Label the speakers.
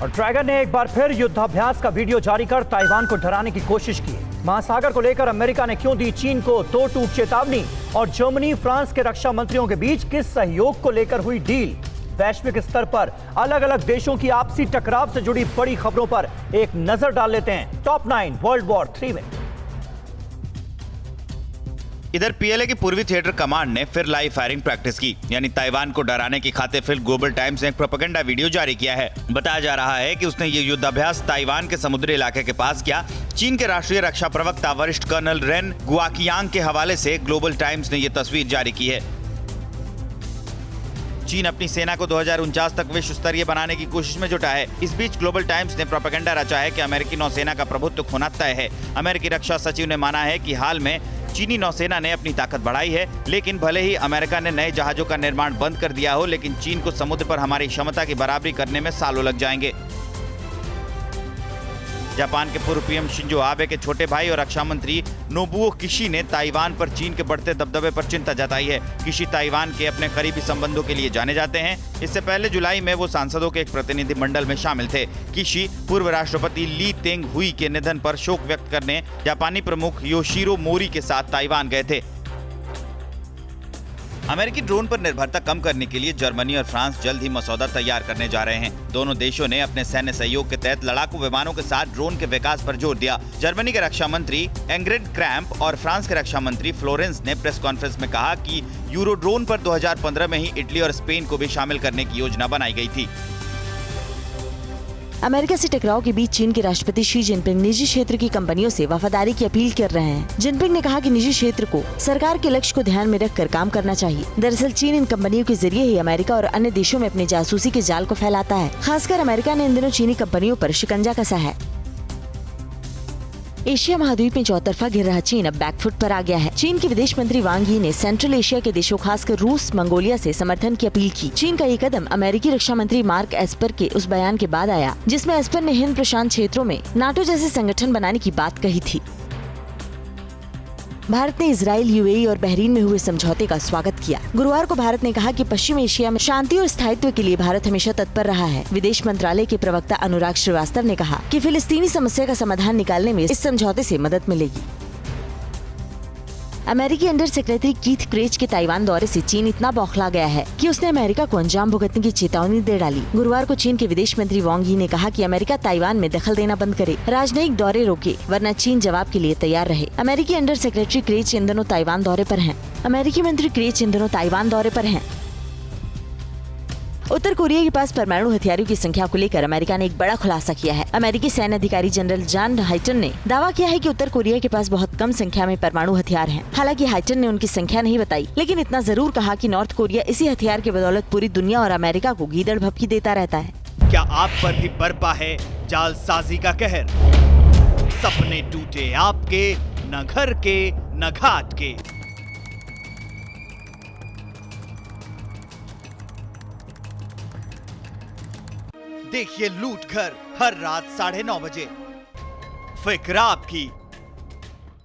Speaker 1: और ड्रैगन ने एक बार फिर युद्धाभ्यास का वीडियो जारी कर ताइवान को डराने की कोशिश की। महासागर को लेकर अमेरिका ने क्यों दी चीन को दो टूक चेतावनी, और जर्मनी फ्रांस के रक्षा मंत्रियों के बीच किस सहयोग को लेकर हुई डील। वैश्विक स्तर पर अलग अलग देशों की आपसी टकराव से जुड़ी बड़ी खबरों पर एक नजर डाल लेते हैं टॉप 9 वर्ल्ड वॉर 3 में।
Speaker 2: इधर पीएलए की पूर्वी थिएटर कमांड ने फिर लाइव फायरिंग प्रैक्टिस की, यानी ताइवान को डराने की खातिर फिर ग्लोबल टाइम्स ने एक प्रोपेगेंडा वीडियो जारी किया है। बताया जा रहा है कि उसने ये युद्धाभ्यास ताइवान के समुद्री इलाके के पास किया। चीन के राष्ट्रीय रक्षा प्रवक्ता वरिष्ठ कर्नल रेन गुआकियांग के हवाले से ग्लोबल टाइम्स ने ये तस्वीर जारी की है। चीन अपनी सेना को 2049 तक विश्व स्तरीय बनाने की कोशिश में जुटा है। इस बीच ग्लोबल टाइम्स ने प्रोपेगेंडा रचा है कि अमेरिकी नौसेना का प्रभुत्व खोना तय है। अमेरिकी रक्षा सचिव ने माना है कि हाल में चीनी नौसेना ने अपनी ताकत बढ़ाई है, लेकिन भले ही अमेरिका ने नए जहाजों का निर्माण बंद कर दिया हो, लेकिन चीन को समुद्र पर हमारी क्षमता की बराबरी करने में सालों लग जाएंगे। जापान के पूर्व पीएम शिंजो आबे के छोटे भाई और रक्षा मंत्री नोबुओ किशी ने ताइवान पर चीन के बढ़ते दबदबे पर चिंता जताई है। किशी ताइवान के अपने करीबी संबंधों के लिए जाने जाते हैं। इससे पहले जुलाई में वो सांसदों के एक प्रतिनिधि मंडल में शामिल थे। किशी पूर्व राष्ट्रपति ली तेंग हुई के निधन पर शोक व्यक्त करने जापानी प्रमुख योशिरो मोरी के साथ ताइवान गए थे। अमेरिकी ड्रोन पर निर्भरता कम करने के लिए जर्मनी और फ्रांस जल्द ही मसौदा तैयार करने जा रहे हैं। दोनों देशों ने अपने सैन्य सहयोग के तहत लड़ाकू विमानों के साथ ड्रोन के विकास पर जोर दिया। जर्मनी के रक्षा मंत्री इंग्रिड क्रैम्प और फ्रांस के रक्षा मंत्री फ्लोरेंस ने प्रेस कॉन्फ्रेंस में कहा कि यूरो ड्रोन पर 2015 में ही इटली और स्पेन को भी शामिल करने की योजना बनाई गई थी।
Speaker 3: अमेरिका से टकराव के बीच चीन के राष्ट्रपति शी जिनपिंग निजी क्षेत्र की कंपनियों से वफादारी की अपील कर रहे हैं। जिनपिंग ने कहा कि निजी क्षेत्र को सरकार के लक्ष्य को ध्यान में रखकर काम करना चाहिए। दरअसल चीन इन कंपनियों के जरिए ही अमेरिका और अन्य देशों में अपनी जासूसी के जाल को फैलाता है। खासकर अमेरिका ने इन दिनों चीनी कंपनियों पर शिकंजा कसा है। एशिया महाद्वीप में चौतरफा घिर रहा चीन अब बैकफुट पर आ गया है। चीन के विदेश मंत्री वांग यी ने सेंट्रल एशिया के देशों खासकर रूस, मंगोलिया से समर्थन की अपील की। चीन का ये कदम अमेरिकी रक्षा मंत्री मार्क एस्पर के उस बयान के बाद आया जिसमें एस्पर ने हिंद प्रशांत क्षेत्रों में नाटो जैसे संगठन बनाने की बात कही थी। भारत ने इजराइल, यूएई और बहरीन में हुए समझौते का स्वागत किया। गुरुवार को भारत ने कहा कि पश्चिम एशिया में शांति और स्थायित्व के लिए भारत हमेशा तत्पर रहा है। विदेश मंत्रालय के प्रवक्ता अनुराग श्रीवास्तव ने कहा कि फिलिस्तीनी समस्या का समाधान निकालने में इस समझौते से मदद मिलेगी। अमेरिकी अंडर सेक्रेटरी कीथ क्रेच के ताइवान दौरे से चीन इतना बौखला गया है कि उसने अमेरिका को अंजाम भुगतने की चेतावनी दे डाली। गुरुवार को चीन के विदेश मंत्री वांग यी ने कहा कि अमेरिका ताइवान में दखल देना बंद करे, राजनयिक दौरे रोके, वरना चीन जवाब के लिए तैयार रहे। अमेरिकी अंडर सेक्रेटरी क्रेच इन दिनों ताइवान दौरे पर हैं। अमेरिकी मंत्री क्रेच इन दिनों ताइवान दौरे पर हैं। उत्तर कोरिया के पास परमाणु हथियारों की संख्या को लेकर अमेरिका ने एक बड़ा खुलासा किया है। अमेरिकी सैन्य अधिकारी जनरल जॉन हाइटन ने दावा किया है कि उत्तर कोरिया के पास बहुत कम संख्या में परमाणु हथियार हैं। हालांकि हाइटन ने उनकी संख्या नहीं बताई, लेकिन इतना जरूर कहा कि नॉर्थ कोरिया इसी हथियार की बदौलत पूरी दुनिया और अमेरिका को गीदड़ भभकी देता रहता है।
Speaker 2: क्या आप पर भी बरपा है जालसाजी का कहर? सपने टूटे आपके, न घर के न घाट के। देखिए लूट घर हर रात 9:30 बजे। फिक्र आपकी,